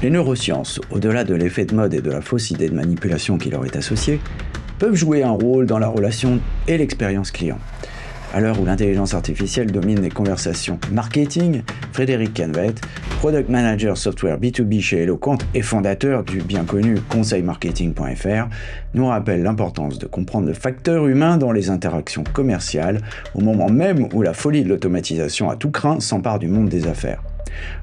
Les neurosciences, au-delà de l'effet de mode et de la fausse idée de manipulation qui leur est associée, peuvent jouer un rôle dans la relation et l'expérience client. À l'heure où l'intelligence artificielle domine les conversations marketing, Frédéric Canvet, Product Manager Software B2B chez Eloquent et fondateur du bien connu conseilmarketing.fr, nous rappelle l'importance de comprendre le facteur humain dans les interactions commerciales au moment même où la folie de l'automatisation à tout crin s'empare du monde des affaires.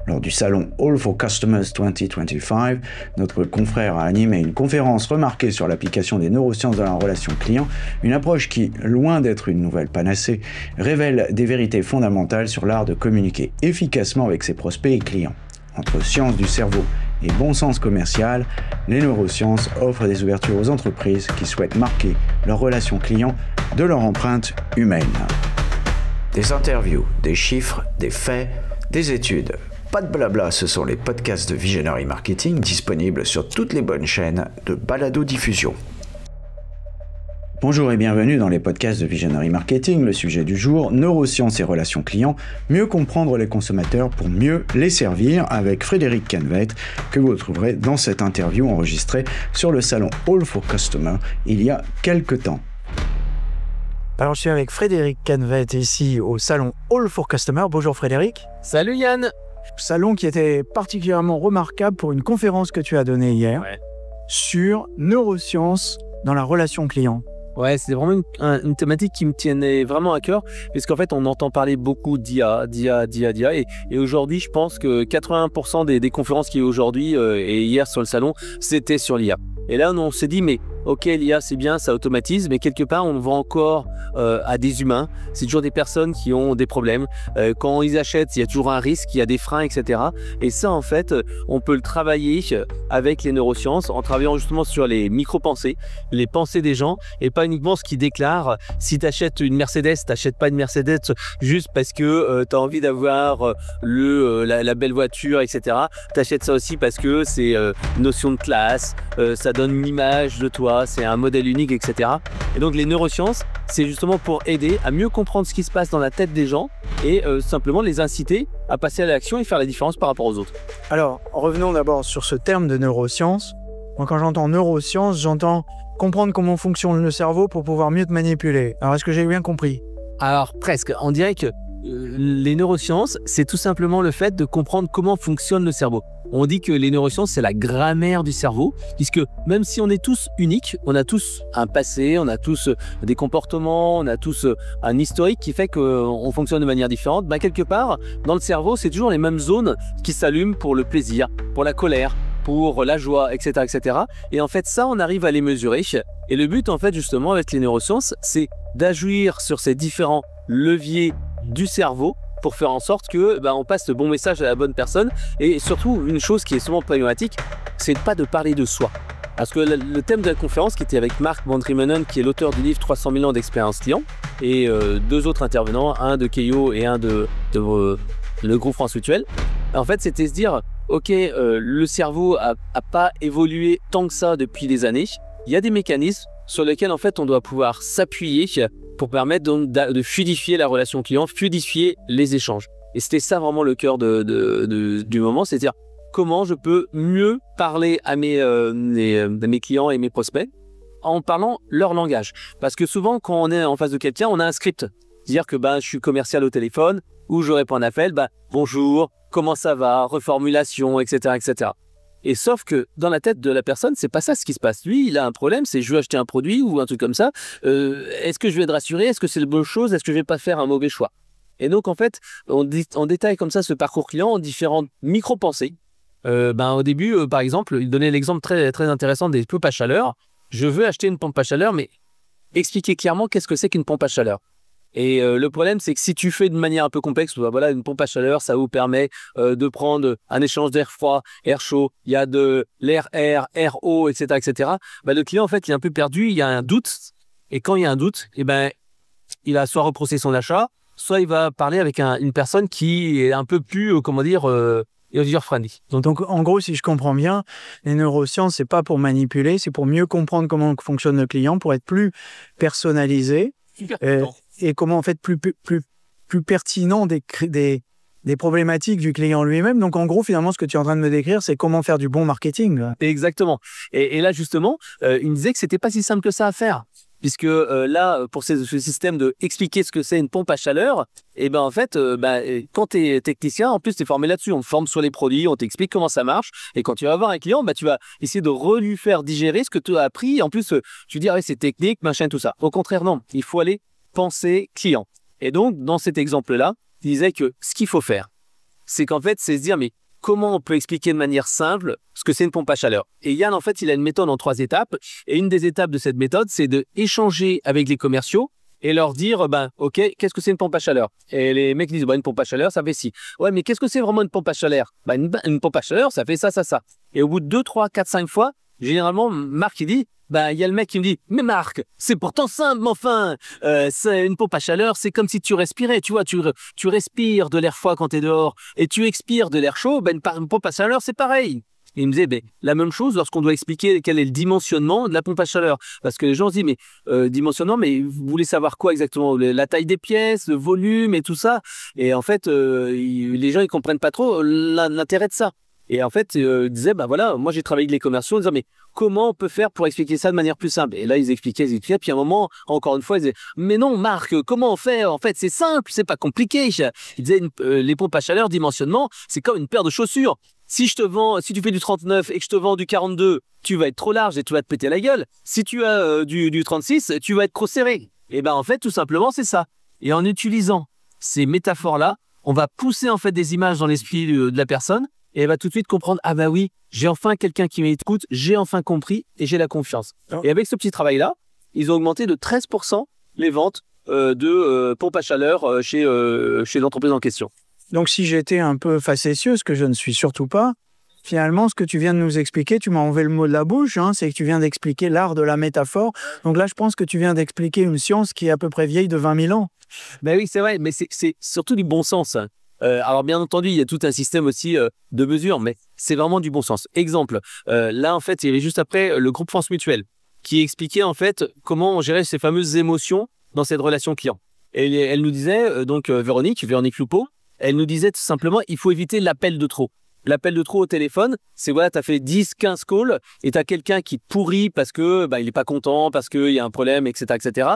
Lors du salon All for Customers 2025, notre confrère a animé une conférence remarquée sur l'application des neurosciences dans la relation client, une approche qui, loin d'être une nouvelle panacée, révèle des vérités fondamentales sur l'art de communiquer efficacement avec ses prospects et clients. Entre science du cerveau et bon sens commercial, les neurosciences offrent des ouvertures aux entreprises qui souhaitent marquer leur relation client de leur empreinte humaine. Des interviews, des chiffres, des faits, des études. Pas de blabla, ce sont les podcasts de Visionary Marketing disponibles sur toutes les bonnes chaînes de balado-diffusion. Bonjour et bienvenue dans les podcasts de Visionary Marketing. Le sujet du jour, neurosciences et relations clients, mieux comprendre les consommateurs pour mieux les servir, avec Frédéric Canvet, que vous retrouverez dans cette interview enregistrée sur le salon All for Customers il y a quelques temps. Alors, je suis avec Frédéric Canvet ici au salon All for Customers. Bonjour Frédéric. Salut Yann. Salon qui était particulièrement remarquable pour une conférence que tu as donnée hier sur neurosciences dans la relation client. Ouais, c'est vraiment une thématique qui me tienait vraiment à cœur, puisqu'en fait, on entend parler beaucoup d'IA, et aujourd'hui, je pense que 80% des conférences qu'il y a aujourd'hui et hier sur le salon, c'était sur l'IA. Et là, on s'est dit, mais ok, l'IA, c'est bien, ça automatise, mais quelque part, on vend encore à des humains. C'est toujours des personnes qui ont des problèmes. Quand ils achètent, il y a toujours un risque, il y a des freins, etc. Et ça, en fait, on peut le travailler avec les neurosciences en travaillant justement sur les micro-pensées, les pensées des gens, et pas uniquement ce qu'ils déclarent. Si tu achètes une Mercedes, tu n'achètes pas une Mercedes juste parce que tu as envie d'avoir la belle voiture, etc. Tu achètes ça aussi parce que c'est une notion de classe, ça donne une image de toi, c'est un modèle unique, etc. Et donc les neurosciences, c'est justement pour aider à mieux comprendre ce qui se passe dans la tête des gens et simplement les inciter à passer à l'action et faire la différence par rapport aux autres. Alors, revenons d'abord sur ce terme de neurosciences. Moi, quand j'entends neurosciences, j'entends comprendre comment fonctionne le cerveau pour pouvoir mieux te manipuler. Alors, est-ce que j'ai bien compris? Alors, presque. On dirait que les neurosciences, c'est tout simplement le fait de comprendre comment fonctionne le cerveau. On dit que les neurosciences, c'est la grammaire du cerveau, puisque même si on est tous uniques, on a tous un passé, on a tous des comportements, on a tous un historique qui fait qu'on fonctionne de manière différente. Quelque part, dans le cerveau, c'est toujours les mêmes zones qui s'allument pour le plaisir, pour la colère, pour la joie, etc., etc. Et en fait, ça, on arrive à les mesurer. Et le but, en fait, justement, avec les neurosciences, c'est d'agir sur ces différents leviers du cerveau pour faire en sorte que on passe le bon message à la bonne personne. Et surtout, une chose qui est souvent problématique, c'est pas de parler de soi. Parce que le thème de la conférence, qui était avec Marc Mandry-Menon, qui est l'auteur du livre 300 000 ans d'expérience client, et deux autres intervenants, un de Keio et un de le groupe France Mutuel, en fait, c'était se dire, ok, le cerveau a pas évolué tant que ça depuis des années. Il y a des mécanismes sur lesquels, en fait, on doit pouvoir s'appuyer pour permettre donc de fluidifier la relation client, fluidifier les échanges. Et c'était ça vraiment le cœur du moment, c'est-à-dire comment je peux mieux parler à mes clients et mes prospects en parlant leur langage. Parce que souvent, quand on est en face de quelqu'un, on a un script. Dire que je suis commercial au téléphone ou je réponds à un appel, bonjour, comment ça va, reformulation, etc., etc. Et sauf que dans la tête de la personne, c'est pas ça ce qui se passe. Lui, il a un problème, c'est je veux acheter un produit ou un truc comme ça. Est-ce que je vais être rassuré? Est-ce que c'est la bonne chose? Est-ce que je vais pas faire un mauvais choix? Et donc, en fait, on détaille comme ça ce parcours client en différentes micro-pensées. Au début, par exemple, il donnait l'exemple très, très intéressant des pompes à chaleur. Je veux acheter une pompe à chaleur, mais expliquer clairement qu'est-ce que c'est qu'une pompe à chaleur. Et le problème, c'est que si tu fais de manière un peu complexe, une pompe à chaleur, ça vous permet de prendre un échange d'air froid, air chaud, il y a de l'air air eau, etc., etc. Le client, en fait, il est un peu perdu, il y a un doute. Et quand il y a un doute, il va soit reprocher son achat, soit il va parler avec une personne qui est un peu plus, user-friendly. Donc, en gros, si je comprends bien, les neurosciences, c'est pas pour manipuler, c'est pour mieux comprendre comment fonctionne le client, pour être plus personnalisé. Et comment en fait plus pertinent des problématiques du client lui-même. Donc, en gros, finalement, ce que tu es en train de me décrire, c'est comment faire du bon marketing. Là. Exactement. Et là, justement, il me disait que c'était pas si simple que ça à faire. Puisque là, pour ce système de expliquer ce que c'est une pompe à chaleur, et ben en fait, quand tu es technicien, en plus tu es formé là-dessus, on te forme sur les produits, on t'explique comment ça marche, et quand tu vas voir un client, tu vas essayer de lui faire digérer ce que tu as appris. En plus, tu dis, ah ouais, c'est technique, machin, tout ça. Au contraire, non, il faut aller penser client. Et donc, dans cet exemple-là, il disait que ce qu'il faut faire, c'est qu'en fait, c'est se dire, mais comment on peut expliquer de manière simple ce que c'est une pompe à chaleur. Et Yann, en fait, il a une méthode en 3 étapes. Et une des étapes de cette méthode, c'est d'échanger avec les commerciaux et leur dire, OK, qu'est-ce que c'est une pompe à chaleur? Et les mecs disent, une pompe à chaleur, ça fait ci. Ouais, mais qu'est-ce que c'est vraiment une pompe à chaleur? Une pompe à chaleur, ça fait ça, ça, ça. Et au bout de 2, 3, 4, 5 fois, généralement, Marc, il dit, il y a le mec qui me dit, mais Marc, c'est pourtant simple, mais enfin, c'est une pompe à chaleur, c'est comme si tu respirais, tu vois, tu respires de l'air froid quand tu es dehors et tu expires de l'air chaud, une pompe à chaleur, c'est pareil. Et il me disait, la même chose lorsqu'on doit expliquer quel est le dimensionnement de la pompe à chaleur. Parce que les gens se disent, mais dimensionnement, mais vous voulez savoir quoi exactement? La taille des pièces, le volume et tout ça. Et en fait, les gens, ils comprennent pas trop l'intérêt de ça. Et en fait, il disait, voilà, moi j'ai travaillé avec les commerciaux en disant, mais comment on peut faire pour expliquer ça de manière plus simple? Et là, ils expliquaient, puis à un moment, encore une fois, ils disaient, mais non, Marc, comment on fait? En fait, c'est simple, c'est pas compliqué. Ils disaient, les pompes à chaleur, dimensionnement, c'est comme une paire de chaussures. Si tu fais du 39 et que je te vends du 42, tu vas être trop large et tu vas te péter la gueule. Si tu as du 36, tu vas être trop serré. Et en fait, tout simplement, c'est ça. Et en utilisant ces métaphores-là, on va pousser en fait des images dans l'esprit de la personne. Et elle va tout de suite comprendre, ah oui, j'ai enfin quelqu'un qui m'écoute, j'ai enfin compris et j'ai la confiance. Oh. Et avec ce petit travail-là, ils ont augmenté de 13% les ventes de pompes à chaleur chez l'entreprise en question. Donc si j'étais un peu facétieux, ce que je ne suis surtout pas, finalement, ce que tu viens de nous expliquer, tu m'as enlevé le mot de la bouche, c'est que tu viens d'expliquer l'art de la métaphore. Donc là, je pense que tu viens d'expliquer une science qui est à peu près vieille de 20 000 ans. Oui, c'est vrai, mais c'est surtout du bon sens. Alors bien entendu, il y a tout un système aussi de mesures, mais c'est vraiment du bon sens. Exemple, là en fait, il y avait juste après le groupe France Mutuelle qui expliquait en fait comment on gérait ces fameuses émotions dans cette relation client. Et elle nous disait, Véronique Loupeau, elle nous disait tout simplement, il faut éviter l'appel de trop. L'appel de trop au téléphone, c'est voilà, tu as fait 10, 15 calls et tu as quelqu'un qui te pourrit parce que il n'est pas content, parce qu'il y a un problème, etc. etc.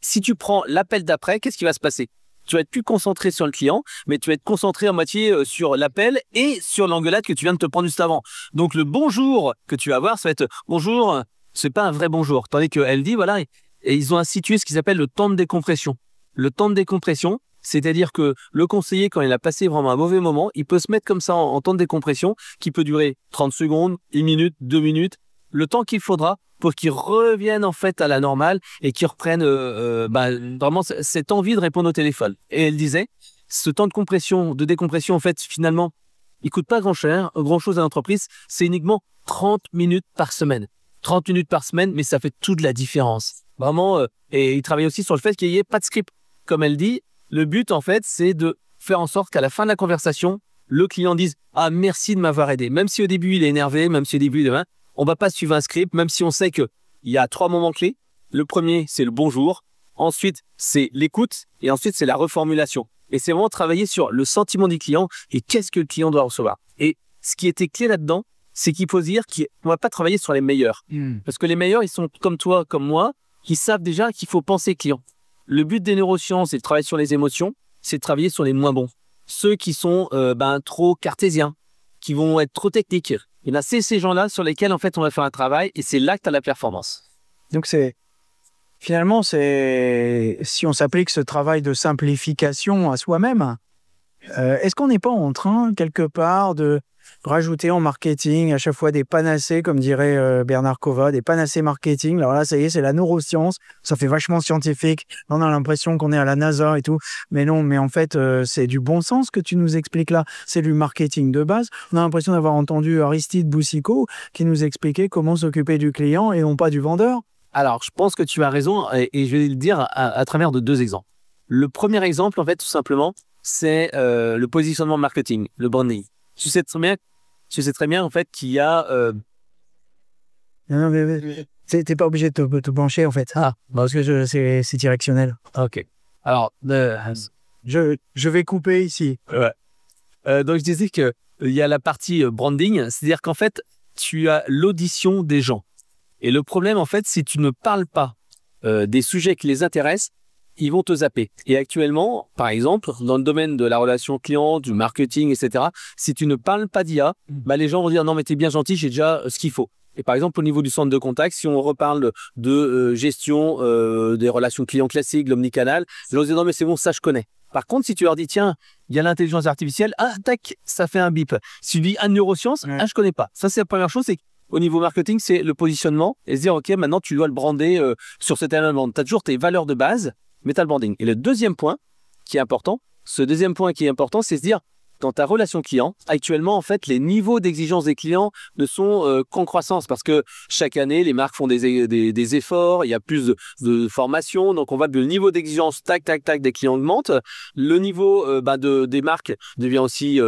Si tu prends l'appel d'après, qu'est-ce qui va se passer? Tu vas être plus concentré sur le client, mais tu vas être concentré en moitié sur l'appel et sur l'engueulade que tu viens de te prendre juste avant. Donc le bonjour que tu vas avoir, ça va être bonjour, c'est pas un vrai bonjour. Tandis qu'elle dit, voilà, et ils ont institué ce qu'ils appellent le temps de décompression. Le temps de décompression, c'est-à-dire que le conseiller, quand il a passé vraiment un mauvais moment, il peut se mettre comme ça en temps de décompression qui peut durer 30 secondes, 1 minute, 2 minutes, le temps qu'il faudra pour qu'ils reviennent en fait à la normale et qu'ils reprennent vraiment cette envie de répondre au téléphone. Et elle disait, ce temps de décompression, en fait, finalement, il coûte pas grand-chose à l'entreprise, c'est uniquement 30 minutes par semaine. 30 minutes par semaine, mais ça fait toute la différence. Vraiment, et il travaille aussi sur le fait qu'il n'y ait pas de script. Comme elle dit, le but, en fait, c'est de faire en sorte qu'à la fin de la conversation, le client dise « Ah, merci de m'avoir aidé ». Même si au début, il est énervé, même si au début, on ne va pas suivre un script, même si on sait qu'il y a 3 moments clés. Le premier, c'est le bonjour. Ensuite, c'est l'écoute. Et ensuite, c'est la reformulation. Et c'est vraiment travailler sur le sentiment du client et qu'est-ce que le client doit recevoir. Et ce qui était clé là-dedans, c'est qu'il faut se dire qu'on ne va pas travailler sur les meilleurs. Parce que les meilleurs, ils sont comme toi, comme moi, qui savent déjà qu'il faut penser client. Le but des neurosciences, c'est de travailler sur les émotions, c'est de travailler sur les moins bons. Ceux qui sont trop cartésiens, qui vont être trop techniques. C'est ces gens-là sur lesquels en fait on va faire un travail et c'est là que tu as la performance. Donc finalement, si on s'applique ce travail de simplification à soi-même, est-ce qu'on n'est pas en train quelque part de rajouter en marketing à chaque fois des panacées, comme dirait Bernard Cova, des panacées marketing? Alors là, ça y est, c'est la neuroscience, ça fait vachement scientifique, on a l'impression qu'on est à la NASA et tout, mais non, mais en fait, c'est du bon sens que tu nous expliques là, c'est du marketing de base. On a l'impression d'avoir entendu Aristide Boussicaut qui nous expliquait comment s'occuper du client et non pas du vendeur. Alors, je pense que tu as raison et je vais le dire à travers de 2 exemples. Le premier exemple, en fait, tout simplement, c'est le positionnement marketing, le branding. Tu sais très bien en fait qu'il y a... Non, mais t'es pas obligé de te pencher en fait. Parce que c'est directionnel. Ok. Alors, je vais couper ici. Ouais. Donc, je disais qu'il y a la partie branding, c'est-à-dire qu'en fait, tu as l'audition des gens. Et le problème, en fait, si tu ne parles pas des sujets qui les intéressent, ils vont te zapper. Et actuellement, par exemple, dans le domaine de la relation client, du marketing, etc., si tu ne parles pas d'IA, les gens vont dire « Non, mais t'es bien gentil, j'ai déjà ce qu'il faut ». Et par exemple, au niveau du centre de contact, si on reparle de gestion des relations clients classiques, de l'omnicanal, les gens vont dire « Non, mais c'est bon, ça, je connais ». Par contre, si tu leur dis, tiens, il y a l'intelligence artificielle, ah, tac, ça fait un bip. Si tu dis, neurosciences, ah, je connais pas. Ça, c'est la première chose, c'est qu'au niveau marketing, c'est le positionnement et se dire, OK, maintenant, tu dois le brander sur cet élément. Tu as toujours tes valeurs de base, mais tu as le branding. Et le deuxième point qui est important, c'est se dire, dans ta relation client, actuellement, en fait, les niveaux d'exigence des clients ne sont qu'en croissance parce que chaque année, les marques font des efforts, il y a plus de formation, donc on voit que le niveau d'exigence, tac, des clients augmente. Le niveau des marques devient aussi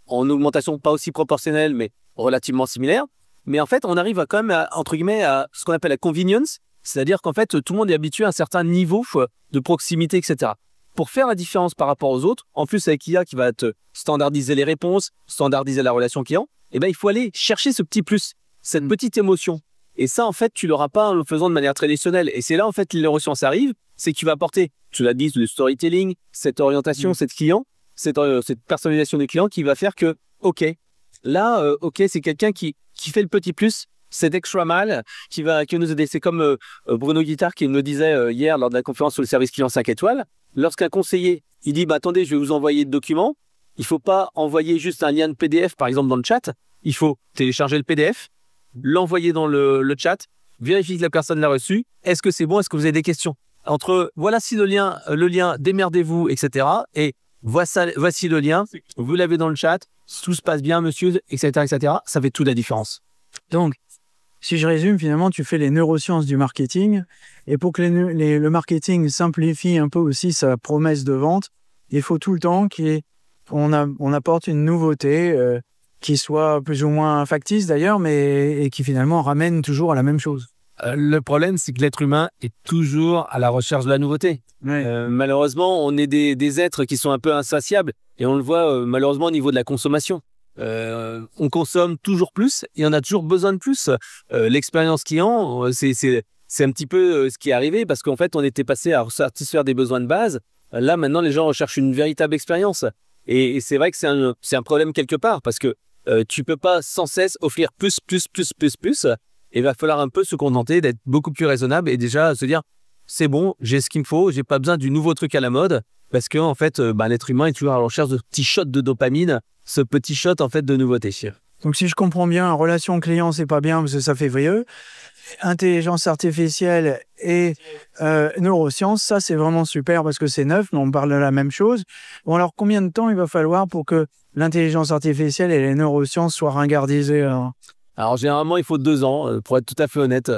en augmentation, pas aussi proportionnelle, mais relativement similaire. Mais en fait, on arrive à quand même, entre guillemets, à ce qu'on appelle la convenience, c'est-à-dire qu'en fait, tout le monde est habitué à un certain niveau de proximité, etc. Pour faire la différence par rapport aux autres, en plus avec l'IA qui va te standardiser les réponses, standardiser la relation client, il faut aller chercher ce petit plus, cette petite émotion. Et ça, en fait, tu l'auras pas en le faisant de manière traditionnelle. Et c'est là, en fait, les neurosciences arrivent, c'est que tu vas apporter, tu l'as dit, le storytelling, cette orientation, cette personnalisation du client qui va faire que, OK, là, OK, c'est quelqu'un qui fait le petit plus, cet extra mile qui va nous aider. C'est comme Bruno Guittard qui me le disait hier lors de la conférence sur le service client 5 étoiles. Lorsqu'un conseiller, il dit, attendez, je vais vous envoyer le document, il ne faut pas envoyer juste un lien de PDF, par exemple, dans le chat. Il faut télécharger le PDF, l'envoyer dans le chat, vérifier que la personne l'a reçu. Est-ce que c'est bon? Est-ce que vous avez des questions? Entre, voici le lien, démerdez-vous, etc. Et voici le lien, vous l'avez dans le chat, tout se passe bien, monsieur, etc., etc. Ça fait toute la différence. Donc, si je résume, finalement, tu fais les neurosciences du marketing. Et pour que le marketing simplifie un peu aussi sa promesse de vente, il faut tout le temps qu'on apporte une nouveauté qui soit plus ou moins factice d'ailleurs, et qui finalement ramène toujours à la même chose. Le problème, c'est que l'être humain est toujours à la recherche de la nouveauté. Ouais. Malheureusement, on est des êtres qui sont un peu insatiables et on le voit malheureusement au niveau de la consommation. On consomme toujours plus et on a toujours besoin de plus. L'expérience client, c'est un petit peu ce qui est arrivé parce qu'en fait, on était passé à satisfaire des besoins de base. Là, maintenant, les gens recherchent une véritable expérience. Et c'est vrai que c'est un problème quelque part parce que tu peux pas sans cesse offrir plus. Et il va falloir un peu se contenter d'être beaucoup plus raisonnable et déjà se dire c'est bon, j'ai ce qu'il me faut, j'ai pas besoin du nouveau truc à la mode parce que en fait, l'être humain est toujours à la recherche de petits shots de dopamine, ce petit shot en fait de nouveauté. Donc si je comprends bien, relation client c'est pas bien parce que ça fait vrilleux. Intelligence artificielle et neurosciences, ça c'est vraiment super parce que c'est neuf, mais on parle de la même chose. Bon alors combien de temps il va falloir pour que l'intelligence artificielle et les neurosciences soient ringardisées Alors généralement il faut 2 ans, pour être tout à fait honnête.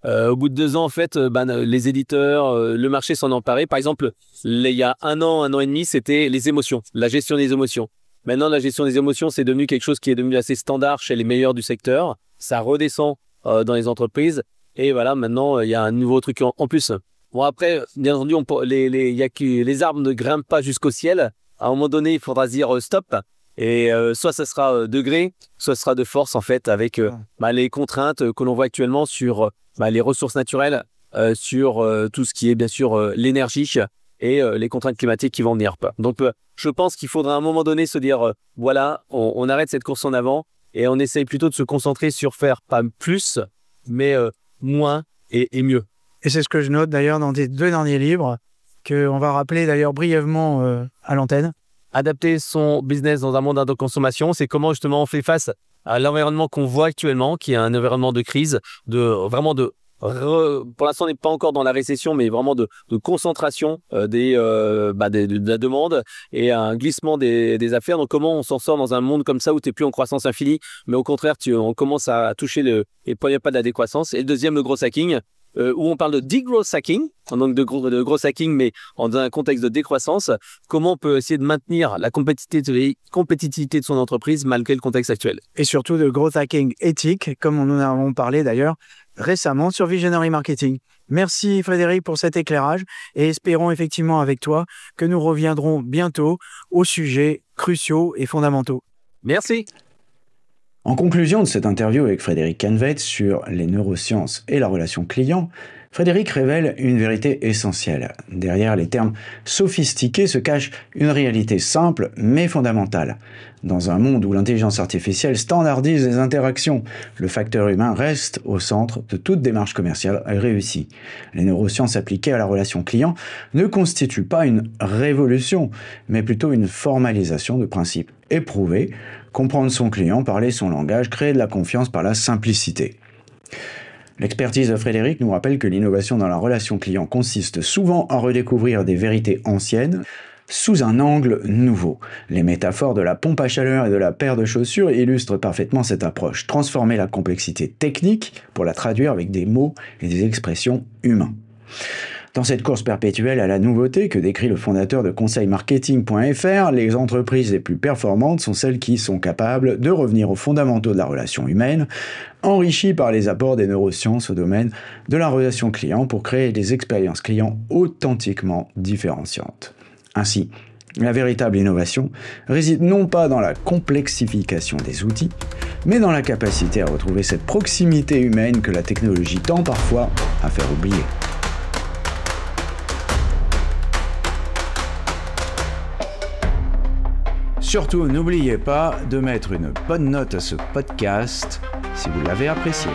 Au bout de 2 ans en fait, les éditeurs, le marché s'en emparait. Par exemple, il y a 1 an et demi, c'était les émotions, la gestion des émotions. Maintenant la gestion des émotions c'est devenu quelque chose qui est devenu assez standard chez les meilleurs du secteur. Ça redescend dans les entreprises et voilà, maintenant il y a un nouveau truc en plus. Bon après, bien entendu, les arbres ne grimpent pas jusqu'au ciel. À un moment donné, il faudra dire stop. Et soit ça sera degré, soit ce sera de force en fait avec les contraintes que l'on voit actuellement sur les ressources naturelles, sur tout ce qui est bien sûr l'énergie et les contraintes climatiques qui vont venir. Donc je pense qu'il faudra à un moment donné se dire voilà, on arrête cette course en avant et on essaye plutôt de se concentrer sur faire pas plus, mais moins et mieux. Et c'est ce que je note d'ailleurs dans tes 2 derniers livres, qu'on va rappeler d'ailleurs brièvement à l'antenne. Adapter son business dans un monde de consommation, c'est comment justement on fait face à l'environnement qu'on voit actuellement, qui est un environnement de crise, pour l'instant on n'est pas encore dans la récession, mais vraiment de concentration de la demande et un glissement des affaires. Donc comment on s'en sort dans un monde comme ça où tu n'es plus en croissance infinie, mais au contraire on commence à toucher les premiers pas de la décroissance. Et le deuxième, le gros hacking, où on parle de degrowth hacking, donc de gros hacking, mais dans un contexte de décroissance. Comment on peut essayer de maintenir la compétitivité de son entreprise malgré le contexte actuel. Et surtout de growth hacking éthique, comme on en a parlé d'ailleurs récemment sur Visionary Marketing. Merci Frédéric pour cet éclairage et espérons effectivement avec toi que nous reviendrons bientôt au sujet cruciaux et fondamentaux. Merci. En conclusion de cette interview avec Frédéric Canvet sur les neurosciences et la relation client, Frédéric révèle une vérité essentielle. Derrière les termes sophistiqués se cache une réalité simple mais fondamentale. Dans un monde où l'intelligence artificielle standardise les interactions, le facteur humain reste au centre de toute démarche commerciale réussie. Les neurosciences appliquées à la relation client ne constituent pas une révolution, mais plutôt une formalisation de principes éprouvés. Comprendre son client, parler son langage, créer de la confiance par la simplicité. L'expertise de Frédéric nous rappelle que l'innovation dans la relation client consiste souvent à redécouvrir des vérités anciennes sous un angle nouveau. Les métaphores de la pompe à chaleur et de la paire de chaussures illustrent parfaitement cette approche. Transformer la complexité technique pour la traduire avec des mots et des expressions humains. Dans cette course perpétuelle à la nouveauté que décrit le fondateur de conseilmarketing.fr, les entreprises les plus performantes sont celles qui sont capables de revenir aux fondamentaux de la relation humaine, enrichies par les apports des neurosciences au domaine de la relation client pour créer des expériences clients authentiquement différenciantes. Ainsi, la véritable innovation réside non pas dans la complexification des outils, mais dans la capacité à retrouver cette proximité humaine que la technologie tend parfois à faire oublier. Surtout, n'oubliez pas de mettre une bonne note à ce podcast si vous l'avez apprécié.